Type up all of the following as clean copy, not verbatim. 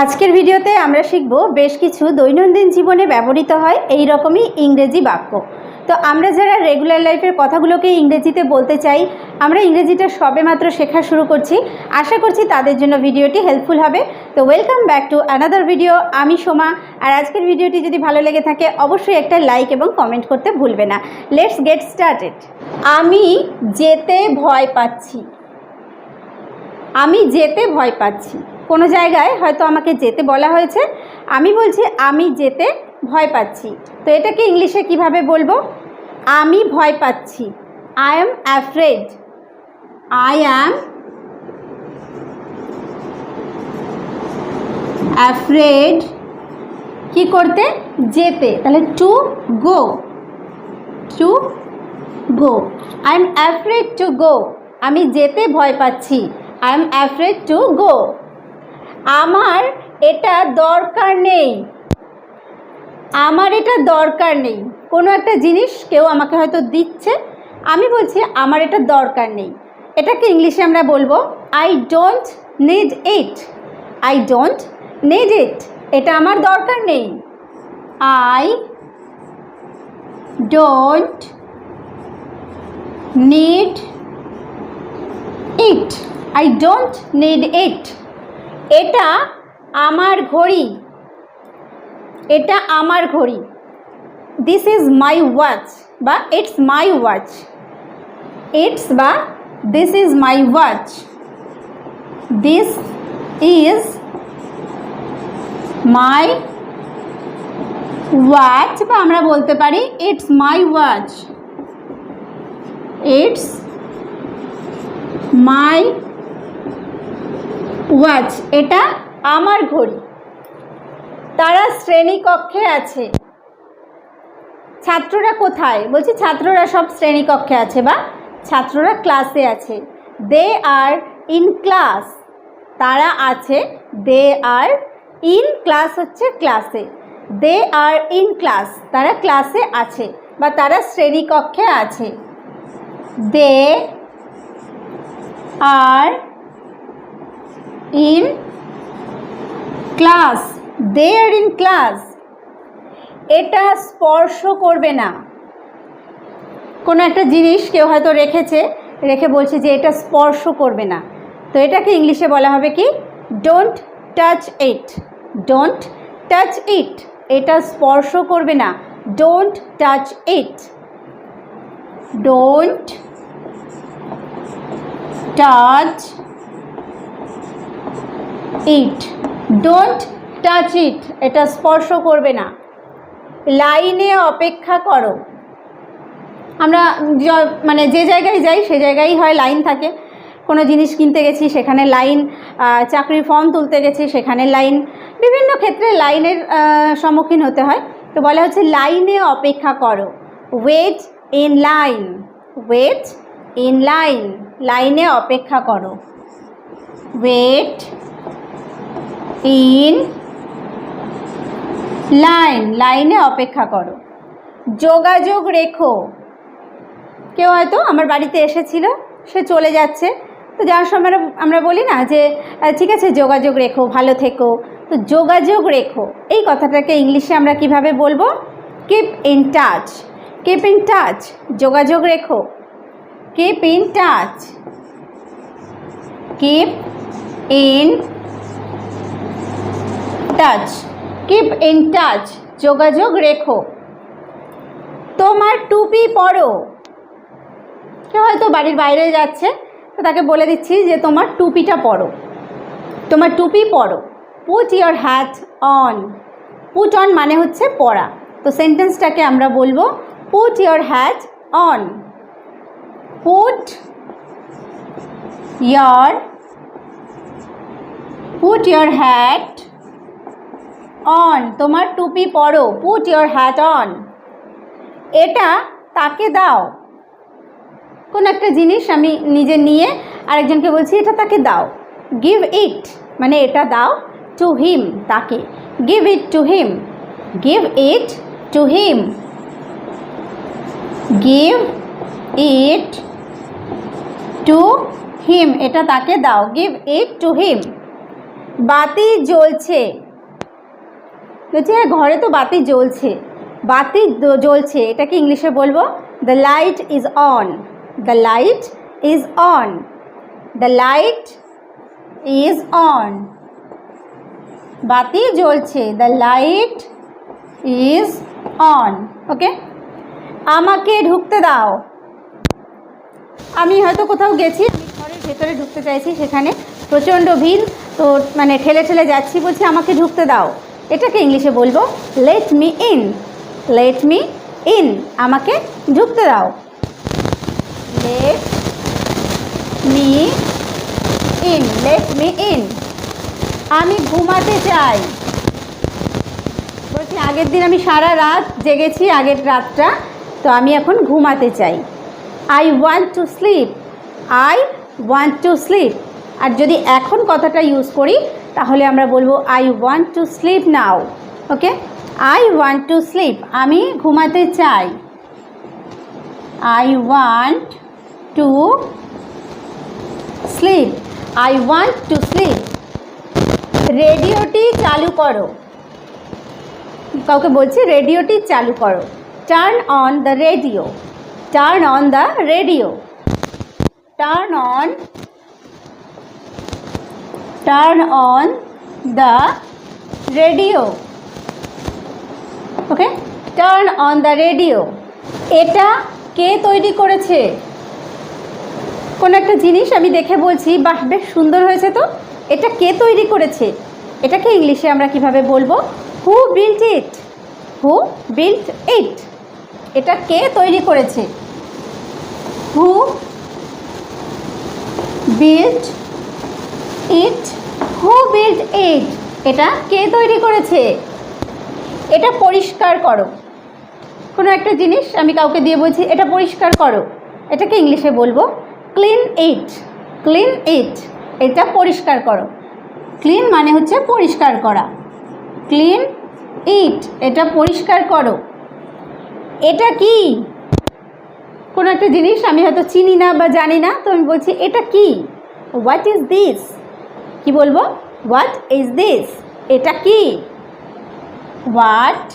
আজকের ভিডিওতে আমরা শিখব বেশ কিছু দৈনন্দিন জীবনে ব্যবহৃত হয় এই রকমই ইংরেজি বাক্য। তো আমরা যারা রেগুলার লাইফের কথাগুলোকে ইংরেজিতে বলতে চাই, আমরা ইংরেজিটা সবেমাত্র শেখা শুরু করছি, আশা করছি তাদের জন্য ভিডিওটি হেল্পফুল হবে। তো welcome back to another video. আমি সোমা। আর আজকের ভিডিওটি যদি ভালো লেগে থাকে অবশ্যই একটা লাইক এবং কমেন্ট করতে ভুলবে না। Let's get started. আমি যেতে ভয় পাচ্ছি। আমি যেতে ভয় পাচ্ছি। কোনো জায়গায় হয়তো আমাকে যেতে বলা হয়েছে, আমি বলছি আমি যেতে ভয় পাচ্ছি। তো এটাকে ইংলিশে কিভাবে বলবো? আমি ভয় পাচ্ছি। I am afraid. I am afraid. কি করতে? যেতে। তাহলে to go. To go. I am afraid to go. আমি যেতে ভয় পাচ্ছি। I am afraid to go. আমার এটা দরকার নেই। আমার এটা দরকার নেই। কোনো একটা জিনিস কেউ আমাকে হয়তো দিচ্ছে, আমি বলছি আমার এটা দরকার নেই। এটাকে ইংলিশে আমরা বলবো I don't need it. I don't need it. এটা আমার দরকার নেই। I don't need it. I don't need it. এটা আমার ঘড়ি। এটা আমার ঘড়ি। দিস ইজ মাই ওয়াচ বা ইটস মাই ওয়াচ। ইটস বা this is my watch. This is my watch বা আমরা বলতে পারি it's my watch. It's my watch. এটা আমার ঘড়ি। তারা শ্রেণীকক্ষে আছে। ছাত্ররা কোথায়? বলছি ছাত্ররা সব শ্রেণীকক্ষে আছে বা ছাত্ররা ক্লাসে আছে। They are in class. তারা আছে। দে আর ইন ক্লাস হচ্ছে ক্লাসে। They are in class. তারা ক্লাসে আছে বা তারা শ্রেণীকক্ষে আছে। They are in class. They are in class. এটা স্পর্শ করবে না। কোনো একটা জিনিস কেউ হয়তো রেখেছে, রেখে বলছে যে এটা স্পর্শ করবে না। তো এটাকে ইংলিশে বলা হবে কি? Don't touch it. Don't touch it. এটা স্পর্শ করবে না। Don't touch it. Don't touch it. Don't touch it. এটা স্পর্শ করবে না। লাইনে অপেক্ষা করো। আমরা মানে যে জায়গায় যাই সে জায়গায় হয় লাইন থাকে। কোনো জিনিস কিনতে গেছি সেখানে লাইন, চাকরির ফর্ম তুলতে গেছি সেখানে লাইন, বিভিন্ন ক্ষেত্রে লাইনের সম্মুখীন হতে হয়। তো বলা হচ্ছে লাইনে অপেক্ষা করো। Wait in line. Wait in line. লাইনে অপেক্ষা করো। Wait in line. লাইনে অপেক্ষা করো। যোগাযোগ রেখো। কেউ হয়তো আমার বাড়িতে এসেছিল, সে চলে যাচ্ছে, তো যাওয়ার সময় আমরা বলি না যে ঠিক আছে যোগাযোগ রেখো, ভালো থেকো। তো যোগাযোগ রেখো এই কথাটাকে ইংলিশে আমরা কিভাবে বলবো? Keep in touch. Keep in touch. যোগাযোগ রেখো। Keep in touch. Keep in touch. Keep in touch. যোগাযোগ রেখো। তোমার টুপি পরো। কেউ হয়তো বাড়ির বাইরে যাচ্ছে, তো তাকে বলে দিচ্ছি যে তোমার টুপিটা পরো। তোমার টুপি পরো। Put your hat on. Put on মানে হচ্ছে পরা। তো সেন্টেন্সটাকে আমরা বলবো put your hat on. Put your hat on. তোমার টুপি পরো। Put your hat on. এটা তাকে দাও। কোন একটা জিনিস আমি নিজে নিয়ে আরেকজনকে বলছি এটা তাকে দাও। গিভ ইট মানে এটা দাও। টু হিম তাকে। Give it to him. Give it to him. Give it to him. এটা তাকে দাও। Give it to him. বাতি জ্বলছে, বলছি হ্যাঁ ঘরে তো বাতি জ্বলছে, বাতি জ্বলছে, এটাকে ইংলিশে বলবো the light is on, the light is on, the light is on, বাতি জ্বলছে, দ্য লাইট ইজ অন। ওকে, আমাকে ঢুকতে দাও, আমি হয়তো কোথাও গেছি, ঘরের ভেতরে ঢুকতে চাইছি, সেখানে প্রচণ্ড ভিড়, তো মানে ঠেলে ঠেলে যাচ্ছি, বলছি আমাকে ঢুকতে দাও, এটাকে ইংলিশে বলবো let me in, let me in, আমাকে ঢুকতে দাও, let me in, let me in. আমি ঘুমাতে চাই, বলছি আগের দিন আমি সারা রাত জেগেছি, আগের রাতটা, তো আমি এখন ঘুমাতে চাই। I want to sleep, I want to sleep. আর যদি এখন কথাটা ইউজ করি তাহলে আমরা বলবো I want to sleep now. Okay, I want to sleep, আমি ঘুমাতে চাই, I want to sleep, I want to sleep. রেডিওটি চালু করো, কাউকে বলছি রেডিওটি চালু করো, turn on the radio, turn on the radio, turn on, turn on the radio. Okay, turn on the radio. এটা কে তৈরি করেছে? কোনো একটা জিনিস আমি দেখে বলছি বাহ বেশ সুন্দর হয়েছে, তো এটা কে তৈরি করেছে? এটাকে ইংলিশে আমরা কিভাবে বলবো? হু বিল্ট ইট, হু বিল্ট ইট, এটা কে তৈরি করেছে? হু বিল্ট ইট, হু বিল্ট ইট, এটা কে তৈরি করেছে? এটা পরিষ্কার করো, কোনো একটা জিনিস আমি কাউকে দিয়ে বলছি এটা পরিষ্কার করো, এটাকে ইংলিশে বলবো ক্লিন ইট, ক্লিন ইট, এটা পরিষ্কার করো। ক্লিন মানে হচ্ছে পরিষ্কার করা, ক্লিন ইট, এটা পরিষ্কার করো। এটা কি? কোনো একটা জিনিস আমি হয়তো চিনি না বা জানি না, তো আমি বলছি এটা কি? হোয়াট ইজ দিস, কি বলবো? হোয়াট ইজ দিস, এটা কি? What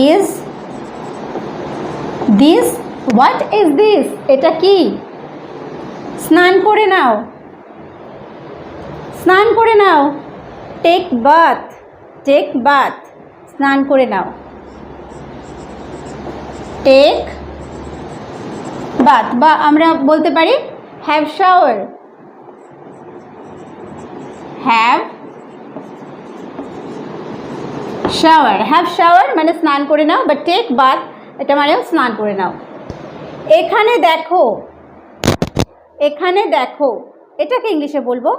is this, what is this, এটা কি? স্নান করে নাও, স্নান করে নাও, টেক বাথ, টেক বাথ, স্নান করে নাও, টেক বাথ। বা আমরা বলতে পারি have shower, have shower, have shower মানে স্নান করে নাও, বা টেক বাথ এটা মানেও স্নান করে নাও। এখানে দেখো, এখানে দেখো, এটাকে ইংলিশে বলবো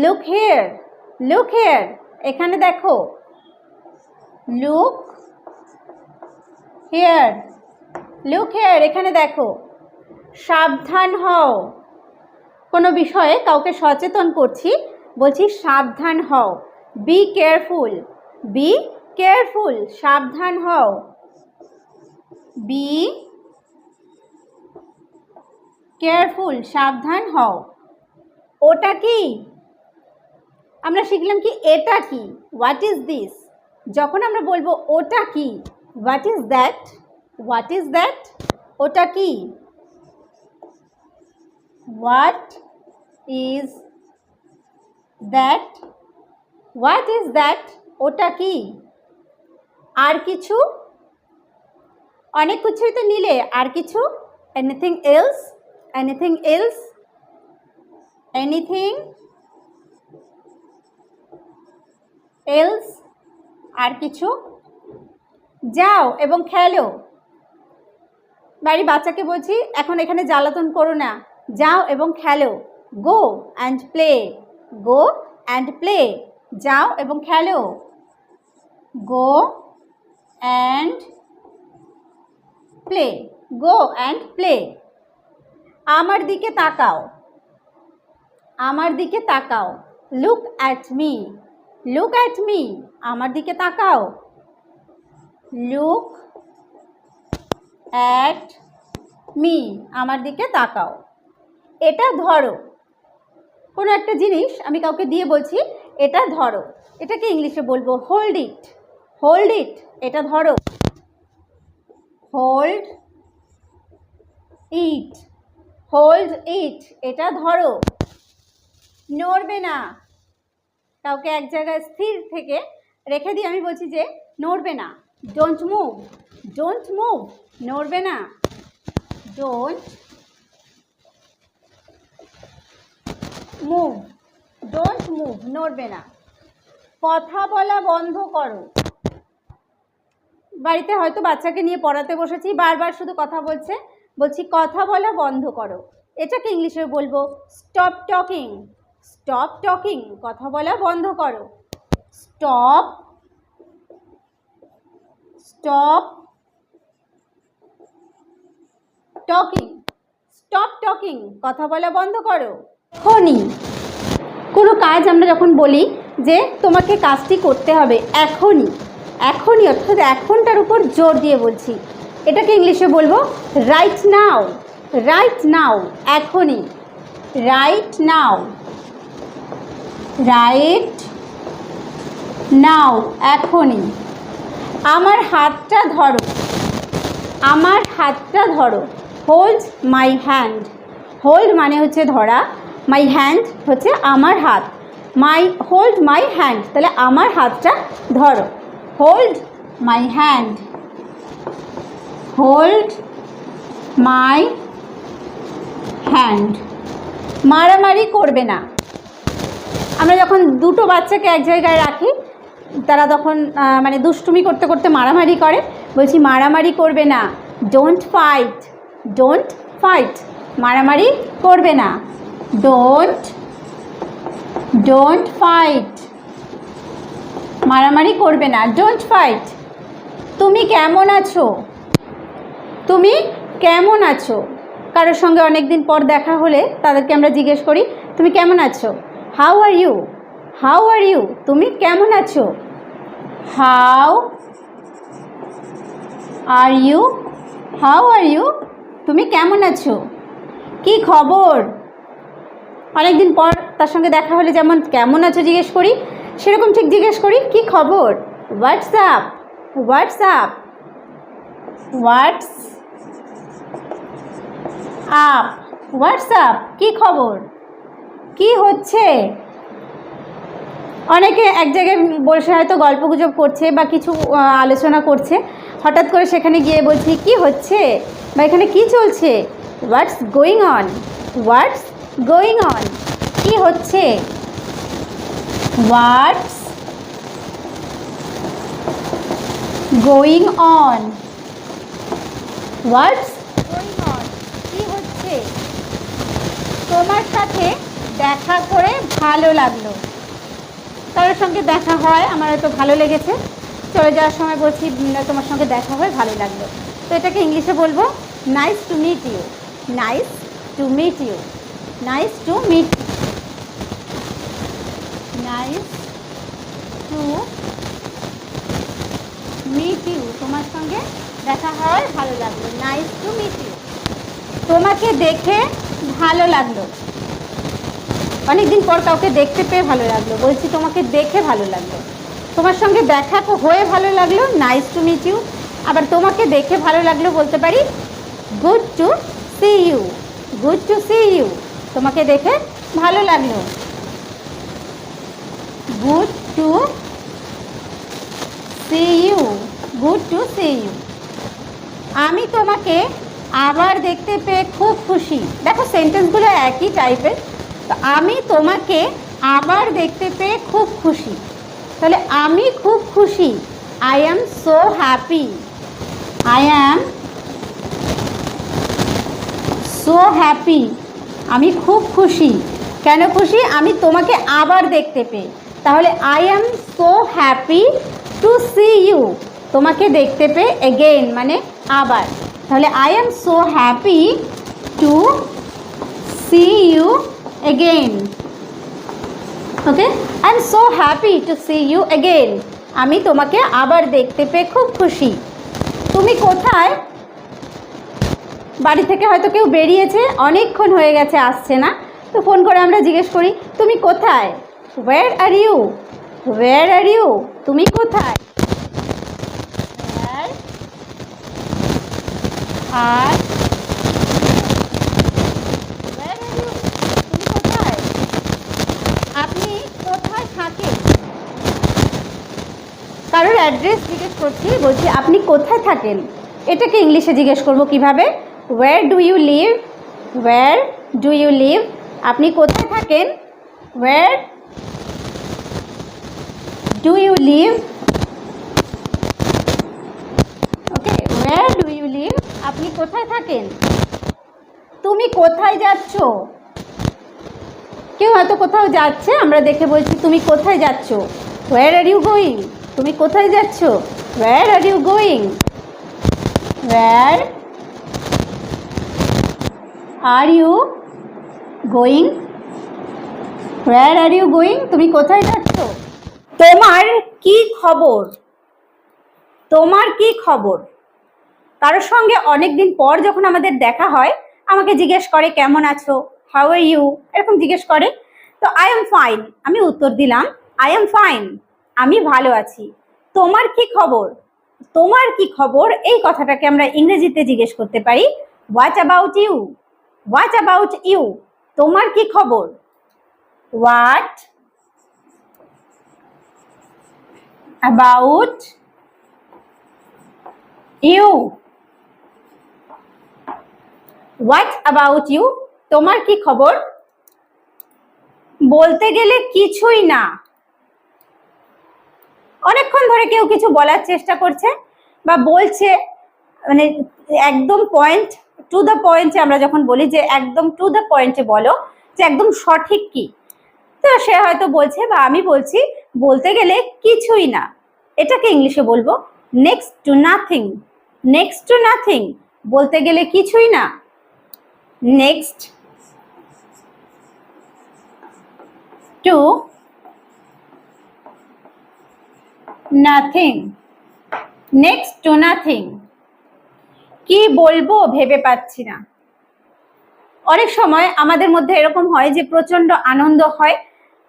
লুক হিয়ার, লুক হিয়ার, এখানে দেখো, লুক হিয়ার, লুক হিয়ার, এখানে দেখো। সাবধান হও, কোনো বিষয়ে কাউকে সচেতন করছি, বলছি সাবধান হও, বি কেয়ারফুল, বি কেয়ারফুল, সাবধান হও, বি কেয়ারফুল, সাবধান হও। ওটা কি? আমরা শিখলাম কি এটা কি, হোয়াট ইজ দিস। যখন আমরা বলবো ওটা কি, what is that, what is that, ওটা কি? What is that, what is that, ওটা কি? আর কিছু, অনেক কিছুই তো নিলে, আর কিছু, anything else, anything else, anything else, আর কিছু। যাও এবং খেলো, বাড়ির বাচ্চাকে বলছি এখন এখানে জ্বালাতন করো না, যাও এবং খেলো, go and play, go and play, যাও এবং খেলো, go and play, go and play. আমার দিকে তাকাও, আমার দিকে তাকাও, look at me, look at me, আমার দিকে তাকাও, লুক অ্যাট মি, আমার দিকে তাকাও। এটা ধরো, কোনো একটা জিনিস আমি কাউকে দিয়ে বলছি এটা ধরো, এটাকে ইংলিশে বলবো হোল্ড ইট। হোল্ড ইট, এটা ধরো। হোল্ড ইট, হোল্ড ইট, এটা ধরো। নড়বে না, কাউকে এক জায়গায় স্থির থেকে রেখে দিয়ে আমি বলছি যে নড়বে না, ডোন্ট মুভ, ডোন্ট মুভ, নড়বে না, ডোন্ট মুভ, ডোন্ট মুভ, নড়বে না। কথা বলা বন্ধ করো। বাড়িতে হয়তো বাচ্চাকে নিয়ে পড়াতে বসেছি, বারবার শুধু কথা বলছে, বলছি কথা বলা বন্ধ করো। এটাকে ইংলিশে বলবো স্টপ টকিং। স্টপ টকিং, কথা বলা বন্ধ করো। Stop, stop talking, stop talking, কথা বলা বন্ধ করো। এখনই, কোনো কাজ আমরা যখন বলি যে তোমাকে কাজটি করতে হবে এখনই, এখনই অর্থাৎ এখনটার উপর জোর দিয়ে বলছি, এটাকে ইংলিশে বলবো রাইট নাও। রাইট নাও, এখনই। রাইট নাও, রাইট নাও, এখনই। আমার হাতটা ধরো। আমার হাতটা ধরো। Hold my hand. হোল্ড মানে হচ্ছে ধরা, মাই হ্যান্ড হচ্ছে আমার হাত। মাই, হোল্ড মাই হ্যান্ড, তাহলে আমার হাতটা ধরো। Hold my hand, hold my hand. মারামারি করবে না। আমরা যখন দুটো বাচ্চাকে এক জায়গায় রাখি, তারা তখন মানে দুষ্টুমি করতে করতে মারামারি করে, বলছি মারামারি করবে না, ডোন্ট ফাইট, ডোন্ট ফাইট, মারামারি করবে না, ডোন্ট, ডোন্ট ফাইট, মারামারি করবে না, ডোন্ট ফাইট। তুমি কেমন আছো? তুমি কেমন আছো? কারোর সঙ্গে অনেক দিন পর দেখা হলে তাদেরকে আমরা জিজ্ঞেস করি তুমি কেমন আছো? How are you, how are you, তুমি কেমন আছো? How are you, how are you, তুমি কেমন আছো? কি খবর? অনেকদিন পর তার সঙ্গে দেখা হলে যেমন কেমন আছো জিজ্ঞেস করি, সেরকম ঠিক জিজ্ঞেস করি কি খবর? WhatsApp, WhatsApp, what's up, WhatsApp, কি খবর, কি হচ্ছে? অনেকে এক জায়গায় বসে হয়তো গল্পগুজব করছে বা কিছু আলোচনা করছে, হঠাৎ করে সেখানে গিয়ে বলছি কি হচ্ছে বা এখানে কি চলছে, what's going on, what's going on, কি হচ্ছে, what's going on, what's going on, কি হচ্ছে? তোমার সাথে দেখা করে ভালো লাগলো। কারোর সঙ্গে দেখা হয়, আমার হয়তো ভালো লেগেছে, চলে যাওয়ার সময় বলছি তোমার সঙ্গে দেখা হয়ে ভালো লাগলো। তো এটাকে ইংলিশে বলবো nice to meet you. Nice to meet you, nice to meet, nice to meet you, তোমার সঙ্গে দেখা হয় ভালো লাগলো, নাইস টু মিট ইউ। তোমাকে দেখে ভালো লাগলো। অনেকদিন পর কাউকে দেখতে পেয়ে ভালো লাগলো, বলছি তোমাকে দেখে ভালো লাগলো। তোমার সঙ্গে দেখা হয়ে ভালো লাগলো, নাইস টু মিট ইউ। আবার তোমাকে দেখে ভালো লাগলো বলতে পারি good to see you, good to see you, তোমাকে দেখে ভালো লাগলো, good to see you, good to see you. আমি তোমাকে আবার দেখতে পেয়ে খুব খুশি। দেখো সেন্টেন্সগুলো একই টাইপের। তো আমি তোমাকে আবার দেখতে পেয়ে খুব খুশি, তাহলে আমি খুব খুশি, I am so happy, I am so happy, আমি খুব খুশি। কেন খুশি? আমি তোমাকে আবার দেখতে পেয়ে। তাহলে I am so happy to see you, তোমাকে দেখতে পেয়ে, এগেইন মানে আবার। তাহলে I am so happy to see you again. Okay, I am so happy to see you again. আমি তোমাকে আবার দেখতে পেয়ে খুব খুশি। তুমি কোথায়? বাড়ি থেকে হয়তো কেউ বেরিয়েছে, অনেকক্ষণ হয়ে গেছে আসছে না, তো তো ফোন করে আমরা জিজ্ঞেস করি তুমি কোথায়, হোয়ার are you, where are you, তুমি কোথায়, হোয়ার আর হোয়ার আর ইউ, তুমি কোথায়, আপনি কোথায় থাকেন, কারোর অ্যাড্রেস জিজ্ঞেস করছি, বলছি আপনি কোথায় থাকেন, এটাকে ইংলিশে জিজ্ঞেস করবো কিভাবে, where do you live, where do you live, আপনি কোথায় থাকেন, where do you live, okay, where do you live, আপনি কোথায় থাকেন, তুমি কোথায় যাচ্ছ, কেউ হয়তো কোথাও যাচ্ছে, আমরা দেখে বলছি তুমি কোথায় যাচ্ছ, হোয়ার আর ইউ গোয়িং, তুমি কোথায় যাচ্ছ, where are you going, where are you going, where are you going, তুমি কোথায় যাচ্ছ, তোমার কি খবর, তোমার কি খবর, কারোর সঙ্গে অনেকদিন পর যখন আমাদের দেখা হয় আমাকে জিজ্ঞেস করে কেমন আছো, হাউ আর ইউ, এরকম জিজ্ঞেস করে, তো আই এম ফাইন, আমি উত্তর দিলাম আই এম ফাইন, আমি ভালো আছি, তোমার কি খবর, তোমার কি খবর, এই কথাটাকে আমরা ইংরেজিতে জিজ্ঞেস করতে পারি what about you, what about you, তোমার কি খবর, what about you, what about you, তোমার কি খবর, বলতে গেলে কিছুই না, অনেকক্ষণ ধরে কেউ কিছু বলার চেষ্টা করছে বা বলছে, মানে একদম পয়েন্ট টু দ্য পয়েন্টে, আমরা যখন বলি যে একদম টু দ্য পয়েন্টে বলো, যে একদম সঠিক কি, তো সে হয়তো বলছে বা আমি বলছি বলতে গেলে কিছুই না, এটাকে ইংলিশে বলবো next to nothing, next to nothing, বলতে গেলে কিছুই না, next to nothing, next to nothing, কি বলবো ভেবে পাচ্ছি না, অনেক সময় আমাদের মধ্যে এরকম হয় যে প্রচন্ড আনন্দ হয়,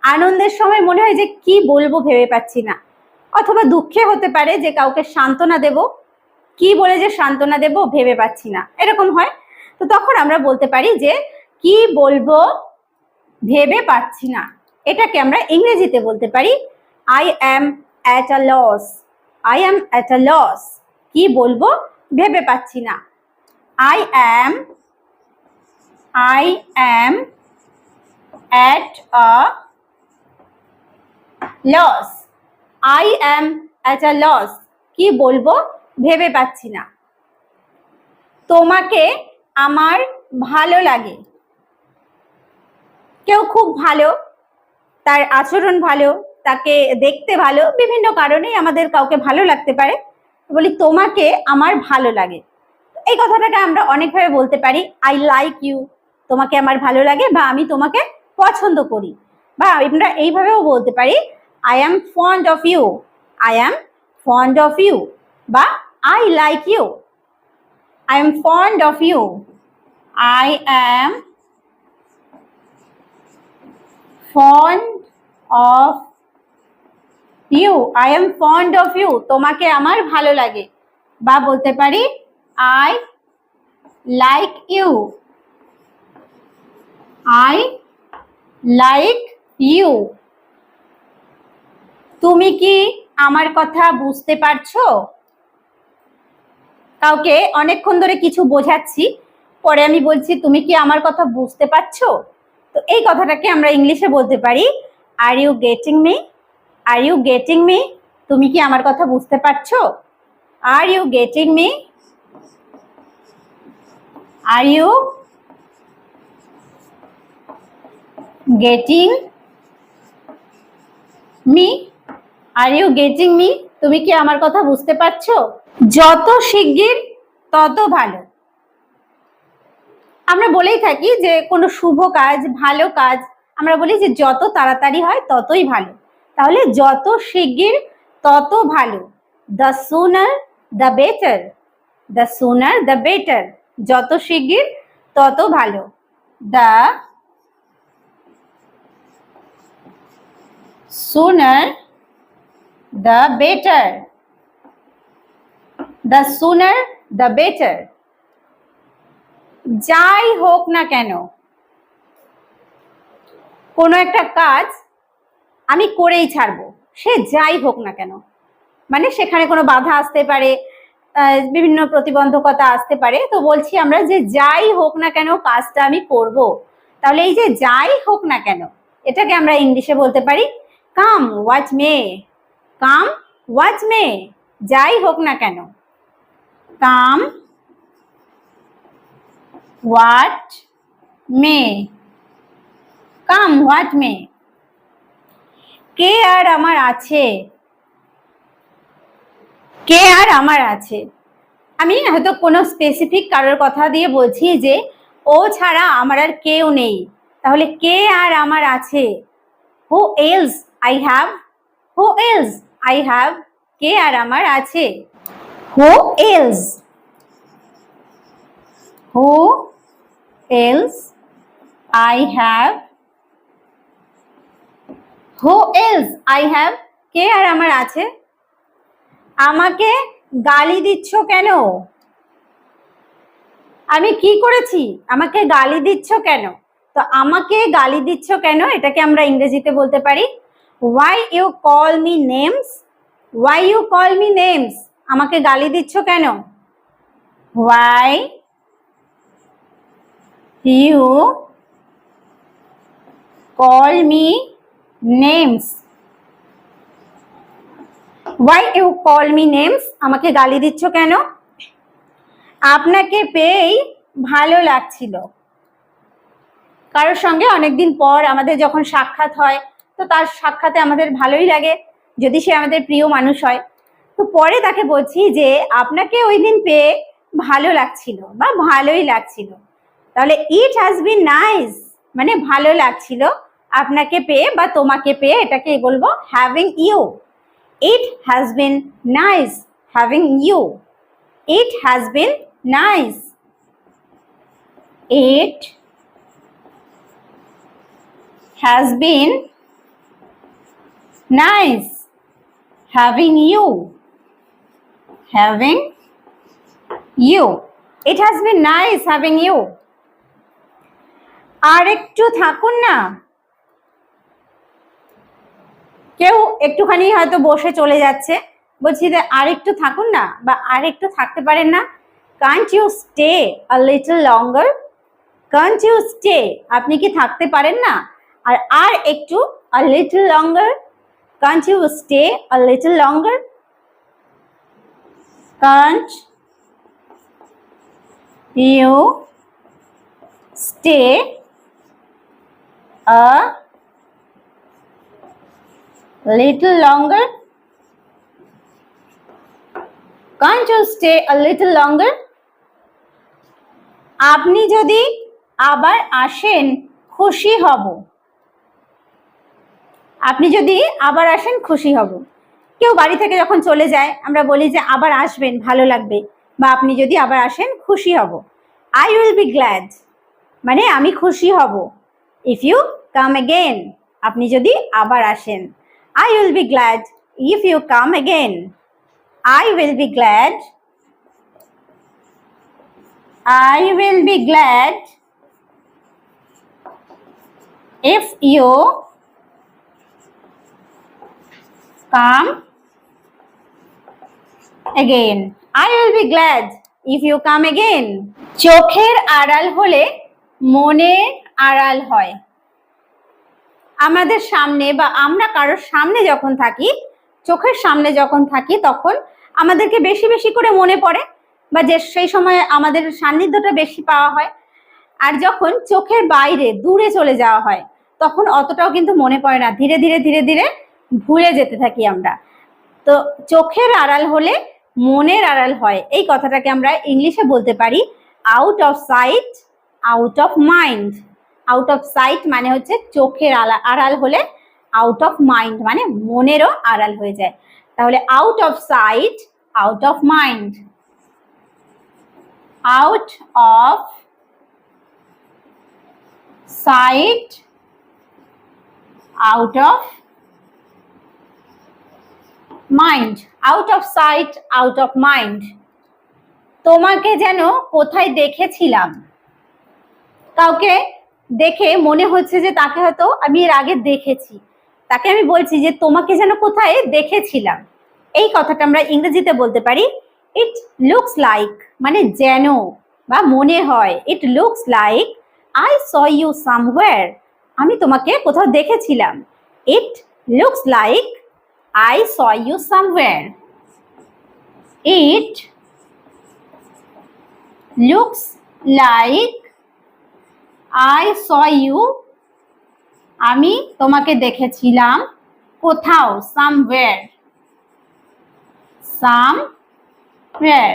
আনন্দের সময় মনে হয় যে কি বলবো ভেবে পাচ্ছি না, অথবা দুঃখে হতে পারে যে কাউকে সান্ত্বনা দেব, কি বলে যে সান্ত্বনা দেব ভেবে পাচ্ছি না, এরকম হয়, তো তখন আমরা বলতে পারি যে কি বলবো ভেবে পাচ্ছি না, এটাকে আমরা ইংরেজিতে বলতে পারি I am at a loss, I am at a loss, কি বলবো ভেবে পাচ্ছি না, I am at a loss, I am at a loss, কি বলবো ভেবে পাচ্ছি না, তোমাকে আমার ভালো লাগে, কেউ খুব ভালো, তার আচরণ ভালো, তাকে দেখতে ভালো, বিভিন্ন কারণেই আমাদের কাউকে ভালো লাগতে পারে, বলি তোমাকে আমার ভালো লাগে, এই কথাটাকে আমরা অনেকভাবে বলতে পারি আই লাইক ইউ, তোমাকে আমার ভালো লাগে বা আমি তোমাকে পছন্দ করি, বা আমরা এইভাবেও বলতে পারি I am fond of you, I am fond of you, বা I like you, I am fond of you, I am fond of you, I am fond of you, তোমাকে আমার ভালো লাগে, বা বলতে পারি I like you, I like you, তুমি কি আমার কথা বুঝতে পারছো, কাউকে অনেকক্ষণ ধরে কিছু বোঝাচ্ছি, পরে আমি বলছি তুমি কি আমার কথা বুঝতে পারছো, তো এই কথাটাকে আমরা ইংলিশে বলতে পারি are you getting me, are you getting me, তুমি কি আমার কথা বুঝতে পারছো, are you getting me, are you getting me, are you getting me, তুমি কি আমার কথা বুঝতে পারছো, যত শিগগির তত ভালো, আমরা বলেই থাকি যে কোনো শুভ কাজ, ভালো কাজ আমরা বলি যে যত তাড়াতাড়ি হয় ততই ভালো, তাহলে যত শিগগির তত ভালো, the sooner the better, the sooner the better, যত শিগগির তত ভালো, the sooner the better, the sooner the better. যাই হোক না কেন, কোনো একটা কাজ আমি করেই ছাড়বো, সে যাই হোক না কেন। মানে সেখানে কোনো বাধা আসতে পারে, বিভিন্ন প্রতিবন্ধকতা আসতে পারে, তো বলছি আমরা যে যাই হোক না কেন কাজটা আমি করব। তাহলে এই যে যাই হোক না কেন, এটাকে আমরা ইংলিশে বলতে পারি come what may, come what may, যাই হোক না কেন, come what may, come what may. কে আর আমার আছে, কে আর আমার আছে, আমি হয়তো কোনো স্পেসিফিক কারোর কথা দিয়ে বলছি যে ও ছাড়া আমার আর কেউ নেই, তাহলে কে আর আমার আছে, who else I have, who else I have, কে আর আমার আছে, who else, who else I have, who else I have, কে আর আমার আছে। আমাকে গালি দিচ্ছ কেন, আমি কি করেছি, আমাকে গালি দিচ্ছ কেন, তো আমাকে গালি দিচ্ছ কেন এটাকে আমরা ইংরেজিতে বলতে পারি why you call me names, why you call me names, আমাকে গালি দিচ্ছ কেন, why you call me names, why you call me names, আমাকে গালি দিচ্ছ কেন। আপনাকে পেয়েই ভালো লাগছিল, কারোর সঙ্গে অনেকদিন পর আমাদের যখন সাক্ষাৎ হয়, তো তার সাক্ষাতে আমাদের ভালোই লাগে, যদি সে আমাদের প্রিয় মানুষ হয়, তো পরে তাকে বলছি যে আপনাকে ওই দিন পেয়ে ভালো লাগছিল বা ভালোই লাগছিল, তাহলে ইট হ্যাজ বিন নাইস, মানে ভালো লাগছিল আপনাকে পেয়ে বা তোমাকে পেয়ে, এটাকে বলবো having you, it has been nice having you, it has been nice, it has been nice having you, having you, it has been nice having you। আর একটু থাকুন না, কেউ একটুখানি হয়তো বসে চলে যাচ্ছে, বলছি যে আর একটু থাকুন না বা আর একটু থাকতে পারেন না, can't you stay a little longer, can't you stay, আপনি কি থাকতে পারেন না, আর একটু a little longer, can't you stay a little longer, can't you stay a little longer, can't you stay a little longer। আপনি যদি আবার আসেন খুশি হব, আপনি যদি আবার আসেন খুশি হব, কেউ বাড়ি থেকে যখন চলে যায় আমরা বলি যে আবার আসবেন ভালো লাগবে, বা আপনি যদি আবার আসেন খুশি হব, আই উইল বি গ্ল্যাড, মানে আমি খুশি হব, ইফ ইউ কাম এগেন, আপনি যদি আবার আসেন, I will be glad if you come again, I will be glad, I will be glad if you come again, I will be glad if you come again। চোখের আড়াল হলে মনের আড়াল হয়, আমাদের সামনে বা আমরা কারোর সামনে যখন থাকি, চোখের সামনে যখন থাকি, তখন আমাদেরকে বেশি বেশি করে মনে পড়ে, বা যে সেই সময় আমাদের সান্নিধ্যটা বেশি পাওয়া হয়, আর যখন চোখের বাইরে দূরে চলে যাওয়া হয় তখন অতটাও কিন্তু মনে পড়ে না, ধীরে ধীরে ধীরে ধীরে ভুলে যেতে থাকি আমরা। তো চোখের আড়াল হলে মনের আড়াল হয়, এই কথাটাকে আমরা ইংলিশে বলতে পারি out of sight out of mind. Out of sight মানে হচ্ছে চোখের আড়াল হলে, আউট অফ মাইন্ড মানে মনেরও আড়াল হয়ে যায়, তাহলে out of sight out of mind, out of sight out of mind, out of sight, out of mind. তোমাকে যেন কোথায় দেখেছিলাম, কাউকে দেখে মনে হচ্ছে যে তাকে হয়তো আমি এর আগে দেখেছি, তাকে আমি বলছি যে তোমাকে যেন কোথায় দেখেছিলাম। এই কথাটা আমরা ইংরেজিতে বলতে পারি ইট লুকস লাইক, মানে যেন বা মনে হয়। It looks like I saw you somewhere, আমি তোমাকে কোথাও দেখেছিলাম। It looks like I saw you somewhere. It looks like I saw you, আমি তোমাকে দেখেছিলাম কোথাও, somewhere, somewhere.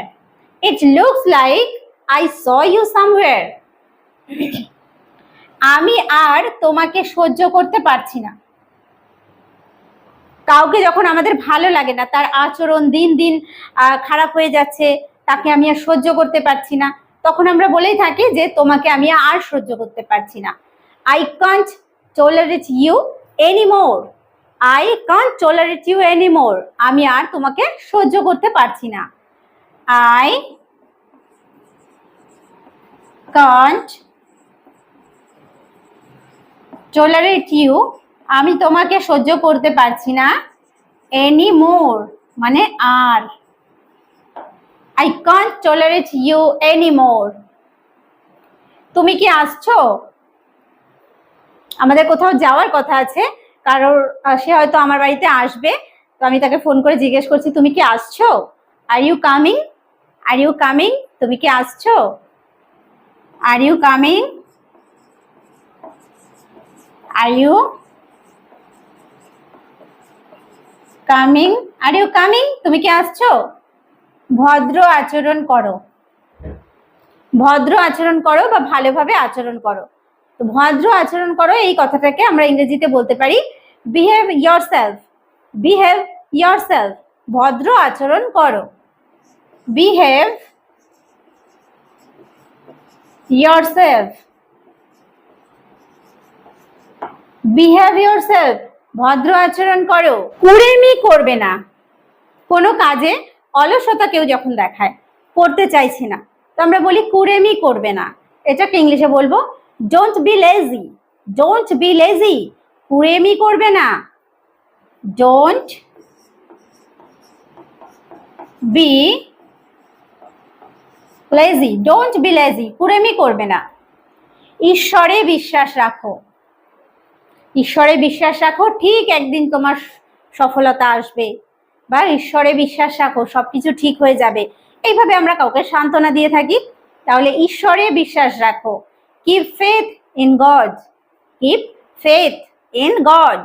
It looks like I saw you somewhere. আমি আর তোমাকে সহ্য করতে পারছি না। কাউকে যখন আমাদের ভালো লাগে না, তার আচরণ দিন দিন খারাপ হয়ে যাচ্ছে, তাকে আমি আর সহ্য করতে পারছি না, তখন আমরা বলেই থাকি যে তোমাকে আমি আর সহ্য করতে পারছি না। I can't tolerate you anymore, I can't tolerate you anymore, আমি আর তোমাকে সহ্য করতে পারছি না। আই কান্ট টলারেট ইউ, আমি তোমাকে সহ্য করতে পারছি না। এনিমোর মানে আর। I can't tolerate you anymore. তুমি কি আসছো? আমাদের কোথাও যাওয়ার কথা আছে, কারোর সে হয়তো আমার বাড়িতে আসবে, তো আমি তাকে ফোন করে জিজ্ঞেস করছি তুমি কি আসছো? Are you coming? Are you coming? তুমি কি আসছো? Are you coming? Are you coming? Are you coming? তুমি কি আসছো? ভদ্র আচরণ করো, ভদ্র আচরণ করো বা ভালোভাবে আচরণ করো। তো ভদ্র আচরণ করো এই কথাটাকে আমরা ইংরেজিতে বলতে পারি বিহেভ ইয়োরসেলফ। বিহেভ ইয়োরসেলফ, ভদ্র আচরণ করো। বিহেভ ইয়োরসেলফ, বিহেভ ইয়োরসেলফ, ভদ্র আচরণ করো। কুড়েমি করবে না, কোনো কাজে অলসতা কেউ যখন দেখায়, করতে চাইছি না, তো আমরা বলি কুড়েমি করবে না। এটাকে ইংলিশে বলবো don't be lazy. Don't be lazy, কুড়েমি করবে না। Don't be lazy, don't be lazy, কুড়েমি করবে না। ঈশ্বরে বিশ্বাস রাখো। ঈশ্বরে বিশ্বাস রাখো, ঠিক একদিন তোমার সফলতা আসবে, বা ঈশ্বরে বিশ্বাস রাখো সবকিছু ঠিক হয়ে যাবে, এইভাবে আমরা কাউকে সান্ত্বনা দিয়ে থাকি। তাহলে ঈশ্বরে বিশ্বাস রাখো। Keep faith in god. Keep faith in god.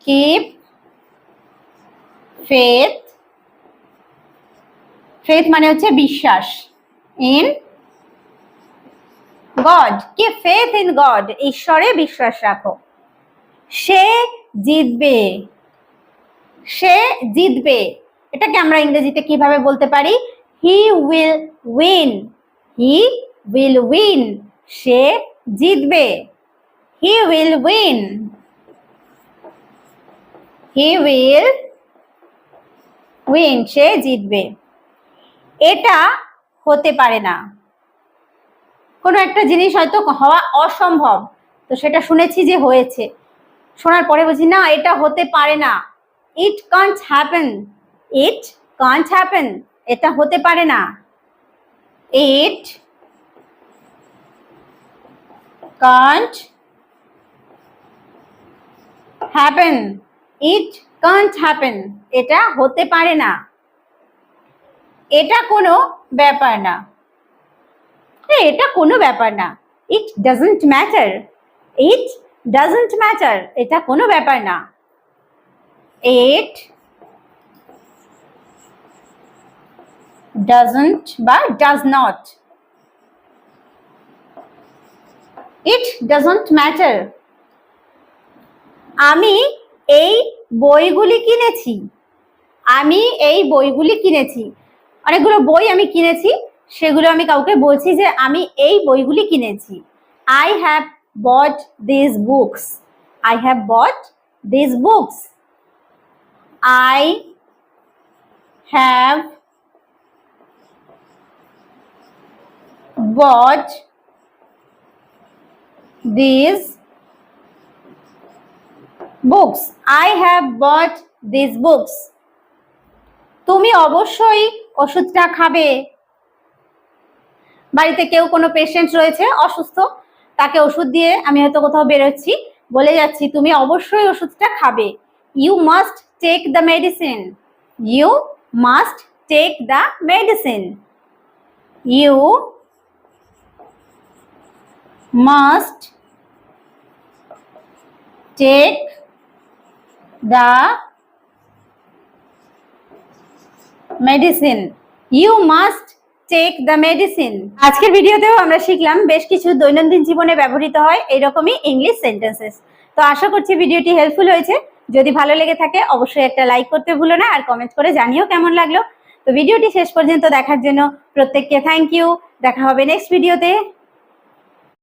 Keep faith, faith মানে হচ্ছে বিশ্বাস, in god, keep faith in god, ঈশ্বরে বিশ্বাস রাখো। সে জিতবে। সে জিতবে, এটাকে আমরা ইংরেজিতে কিভাবে বলতে পারি? He will win. He will win, সে জিতবে। He will win. He will win, সে জিতবে। এটা হতে পারে না, কোনো একটা জিনিস হয়তো হওয়া অসম্ভব, তো সেটা শুনেছি যে হয়েছে, শোনার পরে বলছি না এটা হতে পারে না। It can't happen. It can't happen, এটা হতে পারে না। It can't happen. It can't happen, এটা হতে পারে না। এটা কোনো ব্যাপার না। এটা কোনো ব্যাপার না। It doesn't matter. It doesn't matter, এটা কোনো ব্যাপার না। ইট ডাজন্ট বা does not. It doesn't matter. আমি এই বইগুলি কিনেছি। আমি এই বইগুলি কিনেছি, অনেকগুলো বই আমি কিনেছি, সেগুলো আমি কাউকে বলছি যে আমি এই বইগুলি কিনেছি। I have bought this books. I have bought this books. I have bought these books. I have bought these books. তুমি অবশ্যই ওষুধটা খাবে। বাড়িতে কেউ কোনো পেশেন্ট রয়েছে অসুস্থ, তাকে ওষুধ দিয়ে আমি হয়তো কোথাও বেরোচ্ছি, বলে যাচ্ছি তুমি অবশ্যই ওষুধটা খাবে। You must take the medicine. You must take the medicine. You must take the medicine. You must take the medicine. আজকের ভিডিওতেও আমরা শিখলাম বেশ কিছু দৈনন্দিন জীবনে ব্যবহৃত হয় এইরকমই ইংলিশ সেন্টেন্সেস। তো আশা করছি ভিডিওটি হেল্পফুল হয়েছে। যদি ভালো লেগে থাকে অবশ্যই একটা লাইক করতে ভুলো না, আর কমেন্ট করে জানিও কেমন লাগলো। তো ভিডিওটি শেষ পর্যন্ত দেখার জন্য প্রত্যেককে থ্যাংক ইউ। দেখা হবে নেক্সট ভিডিওতে।